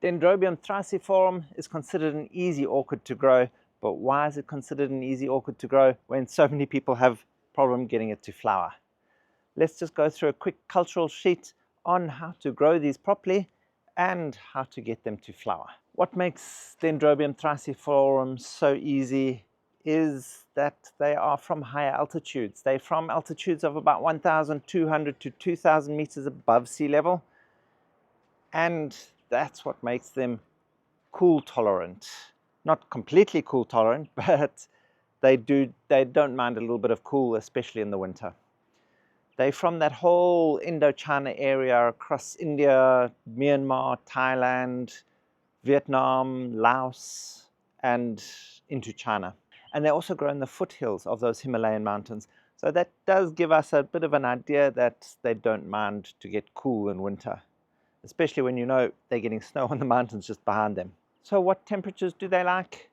Dendrobium thyrsiflorum is considered an easy orchid to grow, but why is it considered an easy orchid to grow when so many people have problem getting it to flower? Let's just go through a quick cultural sheet on how to grow these properly and how to get them to flower. What makes Dendrobium thyrsiflorum so easy is that they are from higher altitudes. They're from altitudes of about 1,200 to 2,000 meters above sea level, and that's what makes them cool tolerant. Not completely cool tolerant, but they don't mind a little bit of cool, especially in the winter. They're from that whole Indochina area across India, Myanmar, Thailand, Vietnam, Laos, and into China. And they also grow in the foothills of those Himalayan mountains. So that does give us a bit of an idea that they don't mind to get cool in winter, especially when you know they're getting snow on the mountains just behind them. So what temperatures do they like?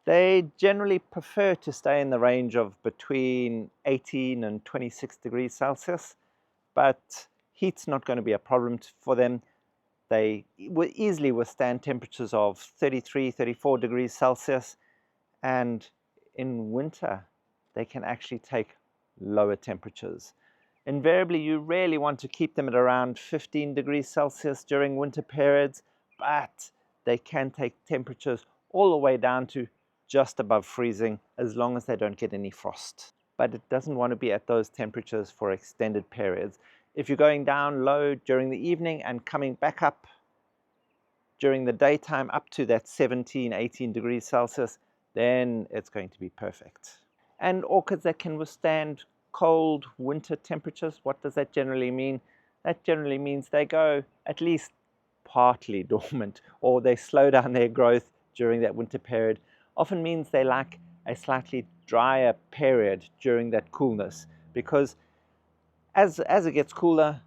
They generally prefer to stay in the range of between 18 and 26 degrees Celsius, but heat's not going to be a problem for them. They will easily withstand temperatures of 33, 34 degrees Celsius, and in winter they can actually take lower temperatures. Invariably, you really want to keep them at around 15 degrees Celsius during winter periods, but they can take temperatures all the way down to just above freezing as long as they don't get any frost. But it doesn't want to be at those temperatures for extended periods. If you're going down low during the evening and coming back up during the daytime up to that 17, 18 degrees Celsius, then it's going to be perfect. And orchids that can withstand cold winter temperatures, what does that generally mean? That generally means they go at least partly dormant, or they slow down their growth during that winter period. Often means they like a slightly drier period during that coolness, because as it gets cooler,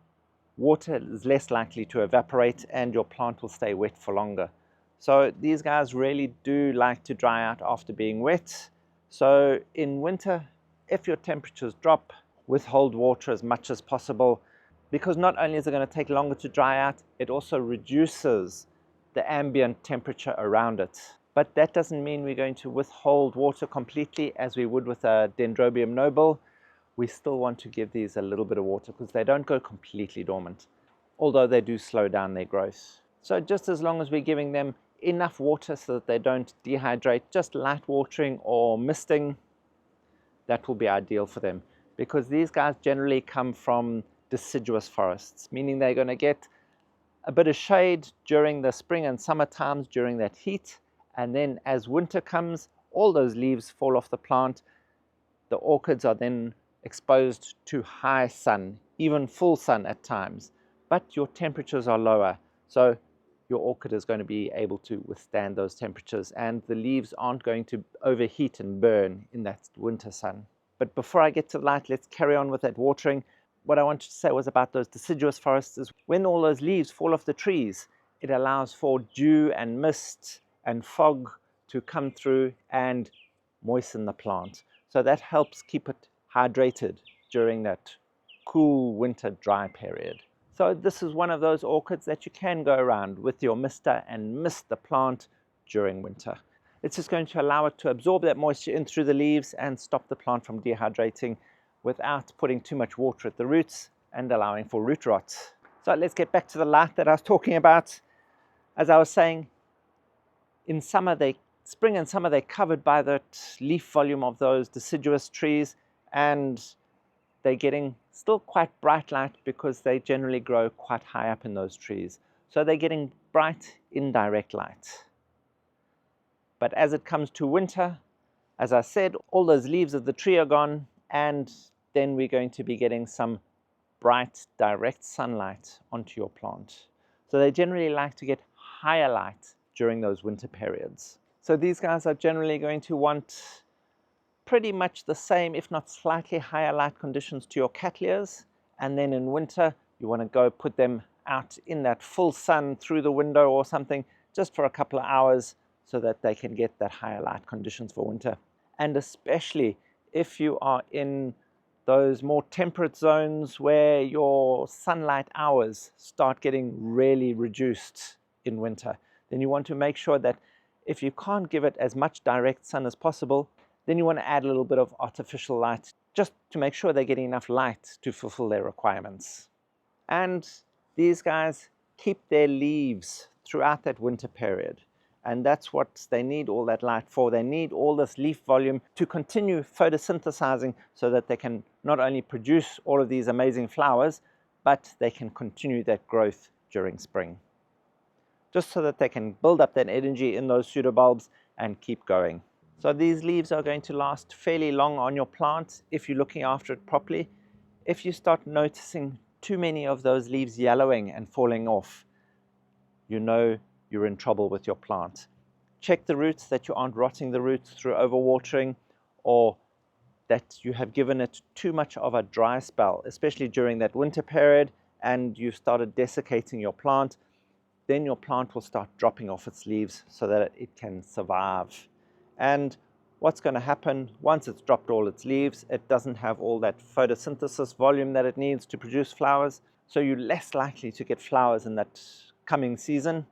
water is less likely to evaporate and your plant will stay wet for longer. So these guys really do like to dry out after being wet. So in winter, if your temperatures drop, withhold water as much as possible, because not only is it going to take longer to dry out, it also reduces the ambient temperature around it. But that doesn't mean we're going to withhold water completely as we would with a Dendrobium noble. We still want to give these a little bit of water because they don't go completely dormant, although they do slow down their growth. So just as long as we're giving them enough water so that they don't dehydrate, just light watering or misting, that will be ideal for them, because these guys generally come from deciduous forests, meaning they're going to get a bit of shade during the spring and summer times during that heat, and then as winter comes, all those leaves fall off the plant. The orchids are then exposed to high sun, even full sun at times, but your temperatures are lower, so your orchid is going to be able to withstand those temperatures, and the leaves aren't going to overheat and burn in that winter sun. But before I get to the light, let's carry on with that watering. What I wanted to say was about those deciduous forests is when all those leaves fall off the trees, it allows for dew and mist and fog to come through and moisten the plant. So that helps keep it hydrated during that cool winter dry period. So this is one of those orchids that you can go around with your mister and mist the plant during winter. It's just going to allow it to absorb that moisture in through the leaves and stop the plant from dehydrating without putting too much water at the roots and allowing for root rot. So let's get back to the light that I was talking about. As I was saying, in summer, spring and summer, they're covered by that leaf volume of those deciduous trees, and they're getting still quite bright light because they generally grow quite high up in those trees. So they're getting bright indirect light. But as it comes to winter, as I said, all those leaves of the tree are gone, and then we're going to be getting some bright direct sunlight onto your plant. So they generally like to get higher light during those winter periods. So these guys are generally going to want pretty much the same, if not slightly higher light conditions to your cattleyas. And then in winter, you want to go put them out in that full sun through the window or something just for a couple of hours so that they can get that higher light conditions for winter. And especially if you are in those more temperate zones where your sunlight hours start getting really reduced in winter. then you want to make sure that if you can't give it as much direct sun as possible, then you want to add a little bit of artificial light just to make sure they're getting enough light to fulfill their requirements. And these guys keep their leaves throughout that winter period. And that's what they need all that light for. They need all this leaf volume to continue photosynthesizing so that they can not only produce all of these amazing flowers, but they can continue that growth during spring. Just so that they can build up that energy in those pseudobulbs and keep going. So these leaves are going to last fairly long on your plant if you're looking after it properly. If you start noticing too many of those leaves yellowing and falling off, you know you're in trouble with your plant. Check the roots, that you aren't rotting the roots through overwatering, or that you have given it too much of a dry spell, especially during that winter period, and you've started desiccating your plant. Then your plant will start dropping off its leaves so that it can survive. And what's going to happen once it's dropped all its leaves, it doesn't have all that photosynthesis volume that it needs to produce flowers, so you're less likely to get flowers in that coming season.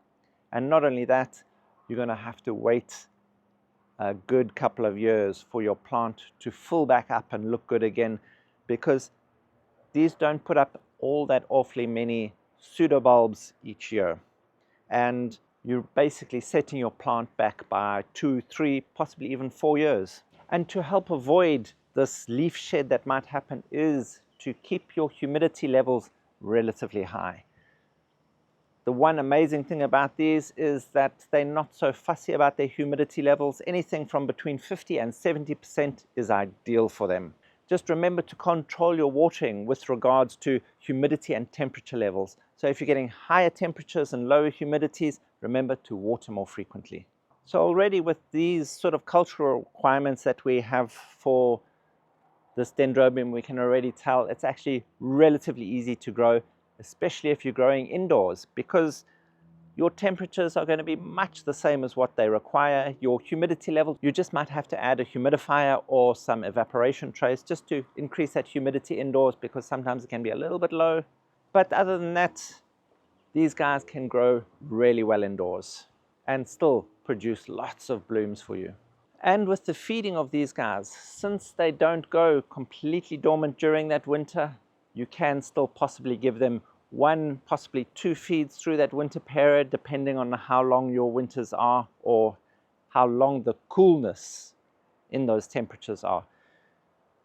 And not only that, you're going to have to wait a good couple of years for your plant to fill back up and look good again, because these don't put up all that awfully many pseudobulbs each year. And you're basically setting your plant back by 2, 3, possibly even 4 years. And to help avoid this leaf shed that might happen is to keep your humidity levels relatively high. The one amazing thing about these is that they're not so fussy about their humidity levels. Anything from between 50 and 70% is ideal for them. Just remember to control your watering with regards to humidity and temperature levels. So if you're getting higher temperatures and lower humidities, remember to water more frequently. So already with these sort of cultural requirements that we have for this dendrobium, we can already tell it's actually relatively easy to grow, especially if you're growing indoors, because your temperatures are going to be much the same as what they require. Your humidity level, you just might have to add a humidifier or some evaporation trays just to increase that humidity indoors, because sometimes it can be a little bit low. But other than that, these guys can grow really well indoors and still produce lots of blooms for you. And with the feeding of these guys, since they don't go completely dormant during that winter, you can still possibly give them 1, possibly 2 feeds through that winter period, depending on how long your winters are or how long the coolness in those temperatures are.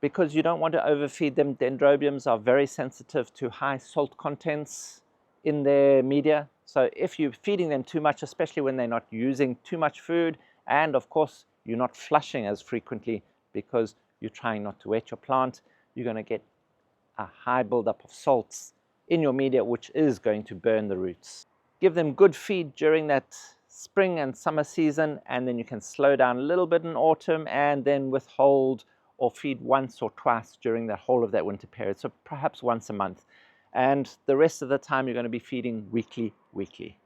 Because you don't want to overfeed them. Dendrobiums are very sensitive to high salt contents in their media. So if you're feeding them too much, especially when they're not using too much food, and of course you're not flushing as frequently because you're trying not to wet your plant, you're going to get a high buildup of salts in your media, which is going to burn the roots. Give them good feed during that spring and summer season, and then you can slow down a little bit in autumn and then withhold or feed once or twice during the whole of that winter period. So perhaps once a month. And the rest of the time you're going to be feeding weekly,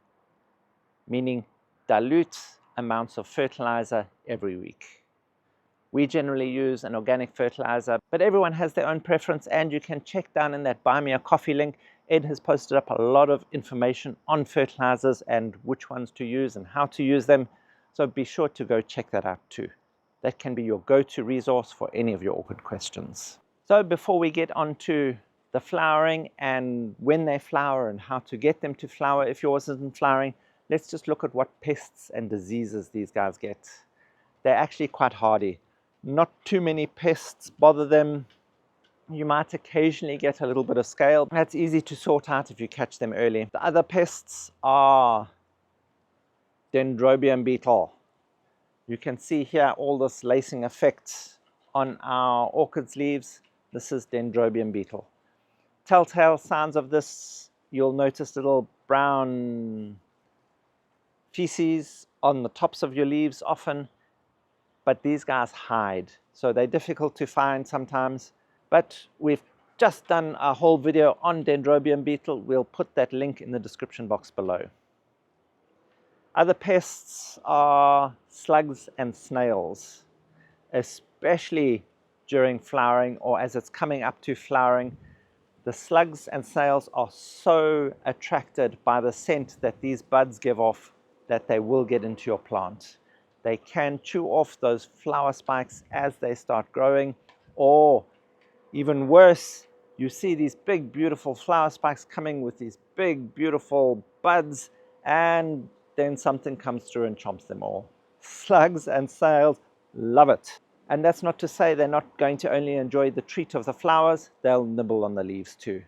meaning dilute amounts of fertilizer every week. We generally use an organic fertilizer, but everyone has their own preference, and you can check down in that Buy Me a Coffee link. Ed has posted up a lot of information on fertilizers and which ones to use and how to use them, so be sure to go check that out too. That can be your go-to resource for any of your orchid questions. So before we get on to the flowering and when they flower and how to get them to flower if yours isn't flowering, let's just look at what pests and diseases these guys get. They're actually quite hardy. Not too many pests bother them. You might occasionally get a little bit of scale. That's easy to sort out if you catch them early. The other pests are Dendrobium beetle. You can see here all this lacing effect on our orchids leaves. This is Dendrobium beetle. Telltale signs of this, you'll notice little brown feces on the tops of your leaves often. But these guys hide, so they're difficult to find sometimes. But we've just done a whole video on Dendrobium beetle. We'll put that link in the description box below. Other pests are slugs and snails, especially during flowering or as it's coming up to flowering. The slugs and snails are so attracted by the scent that these buds give off that they will get into your plant. They can chew off those flower spikes as they start growing, or even worse, you see these big beautiful flower spikes coming with these big beautiful buds, and then something comes through and chomps them all. Slugs and snails love it. And that's not to say they're not going to only enjoy the treat of the flowers, they'll nibble on the leaves too.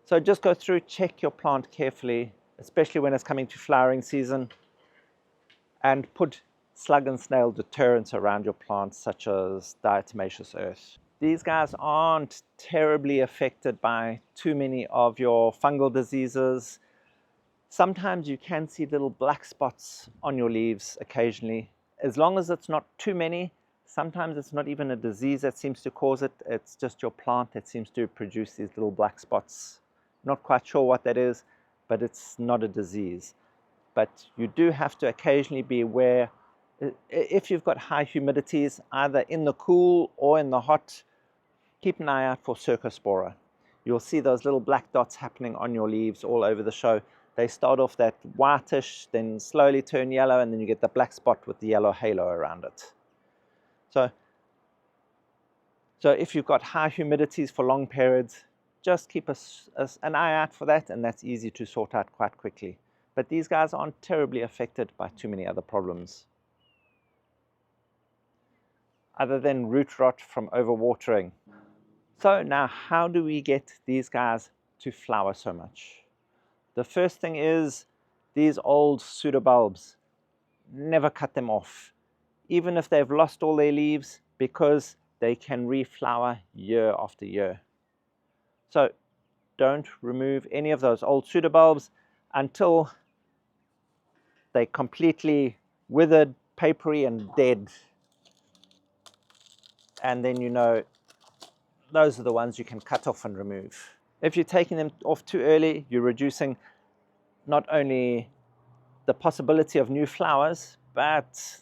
So just go through, check your plant carefully, especially when it's coming to flowering season, and put slug and snail deterrents around your plants, such as diatomaceous earth. These guys aren't terribly affected by too many of your fungal diseases. Sometimes you can see little black spots on your leaves occasionally. As long as it's not too many, sometimes it's not even a disease that seems to cause it. It's just your plant that seems to produce these little black spots. Not quite sure what that is, but it's not a disease. But you do have to occasionally be aware if you've got high humidities, either in the cool or in the hot. Keep an eye out for cercospora. You'll see those little black dots happening on your leaves all over the show. They start off that whitish, then slowly turn yellow, and then you get the black spot with the yellow halo around it. So if you've got high humidities for long periods, just keep an eye out for that, and that's easy to sort out quite quickly. But these guys aren't terribly affected by too many other problems, other than root rot from overwatering. So now, how do we get these guys to flower so much? The first thing is these old pseudobulbs. Never cut them off, even if they've lost all their leaves, because they can reflower year after year. So don't remove any of those old pseudobulbs until they're completely withered, papery, and dead. And then you know those are the ones you can cut off and remove. If you're taking them off too early, you're reducing not only the possibility of new flowers, but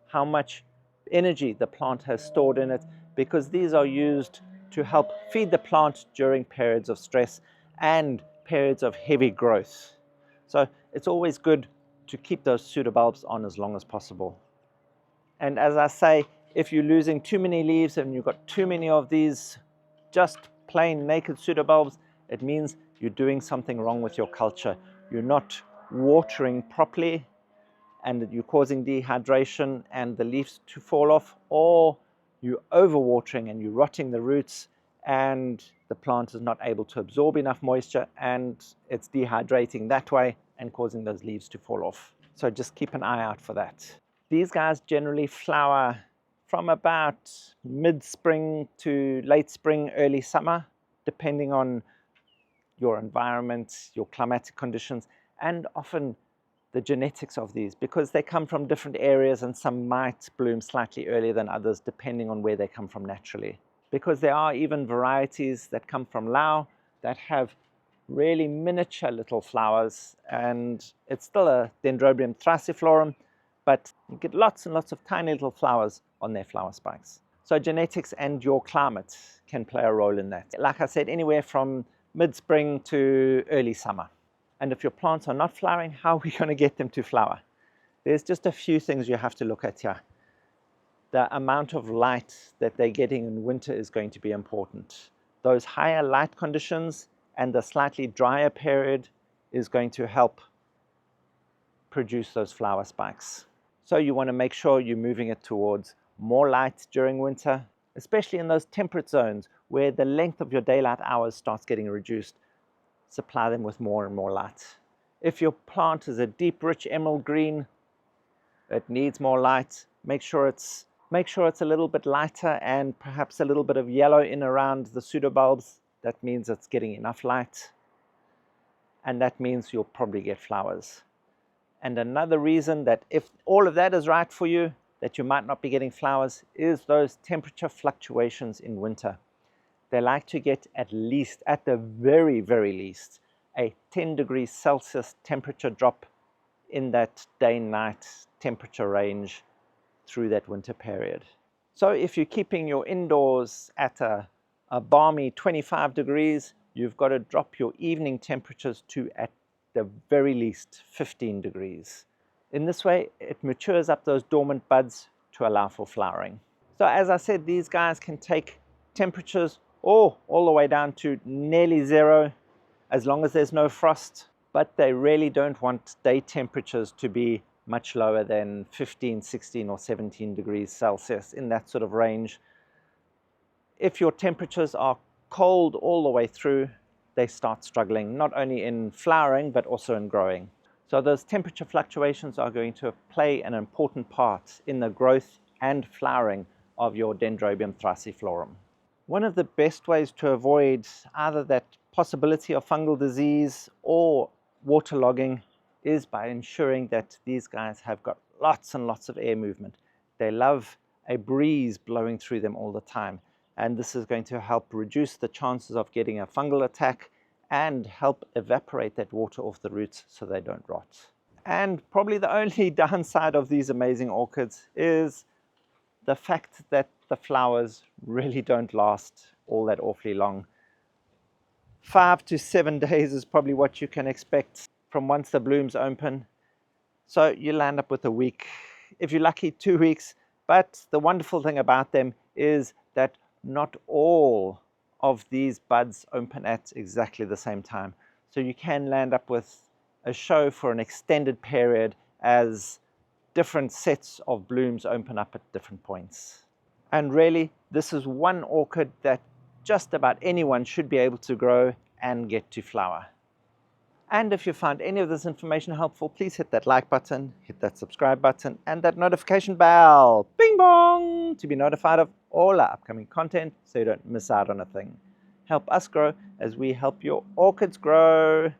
how much energy the plant has stored in it, because these are used to help feed the plant during periods of stress and periods of heavy growth. So it's always good to keep those pseudobulbs on as long as possible. And as I say, if you're losing too many leaves and you've got too many of these just plain naked pseudobulbs, it means you're doing something wrong with your culture. You're not watering properly, and you're causing dehydration and the leaves to fall off, or you're overwatering and you're rotting the roots and the plant is not able to absorb enough moisture and it's dehydrating that way and causing those leaves to fall off. So just keep an eye out for that. These guys generally flower from about mid-spring to late spring, early summer, depending on your environment, your climatic conditions, and often the genetics of these, because they come from different areas and some might bloom slightly earlier than others depending on where they come from naturally. Because there are even varieties that come from Laos that have really miniature little flowers, and it's still a Dendrobium thyrsiflorum, but you get lots and lots of tiny little flowers on their flower spikes. So genetics and your climate can play a role in that. Like I said, anywhere from mid-spring to early summer. And if your plants are not flowering, how are we going to get them to flower? There's just a few things you have to look at here. The amount of light that they're getting in winter is going to be important. Those higher light conditions and the slightly drier period is going to help produce those flower spikes. So you want to make sure you're moving it towards more light during winter, especially in those temperate zones where the length of your daylight hours starts getting reduced. Supply them with more and more light. If your plant is a deep, rich emerald green, it needs more light. Make sure it's a little bit lighter and perhaps a little bit of yellow in around the pseudobulbs. That means it's getting enough light, and that means you'll probably get flowers. And another reason that if all of that is right for you, that you might not be getting flowers, is those temperature fluctuations in winter. They like to get at least, at the very, very least, a 10 degrees Celsius temperature drop in that day-night temperature range through that winter period. So if you're keeping your indoors at a balmy 25 degrees, you've got to drop your evening temperatures to, at the very least, 15 degrees. In this way, it matures up those dormant buds to allow for flowering. So as I said, these guys can take temperatures all the way down to nearly zero as long as there's no frost, but they really don't want day temperatures to be much lower than 15, 16 or 17 degrees Celsius, in that sort of range. If your temperatures are cold all the way through, they start struggling, not only in flowering but also in growing. So those temperature fluctuations are going to play an important part in the growth and flowering of your Dendrobium thyrsiflorum. One of the best ways to avoid either that possibility of fungal disease or waterlogging is by ensuring that these guys have got lots and lots of air movement. They love a breeze blowing through them all the time, and this is going to help reduce the chances of getting a fungal attack and help evaporate that water off the roots so they don't rot. And probably the only downside of these amazing orchids is the fact that the flowers really don't last all that awfully long. 5 to 7 days is probably what you can expect from once the blooms open. So you'll end up with a week, if you're lucky 2 weeks. But the wonderful thing about them is that not all of these buds open at exactly the same time. So you can land up with a show for an extended period as different sets of blooms open up at different points. And really, this is one orchid that just about anyone should be able to grow and get to flower. And if you found any of this information helpful, please hit that like button, hit that subscribe button, and that notification bell, bing bong, to be notified of all our upcoming content so you don't miss out on a thing. Help us grow as we help your orchids grow.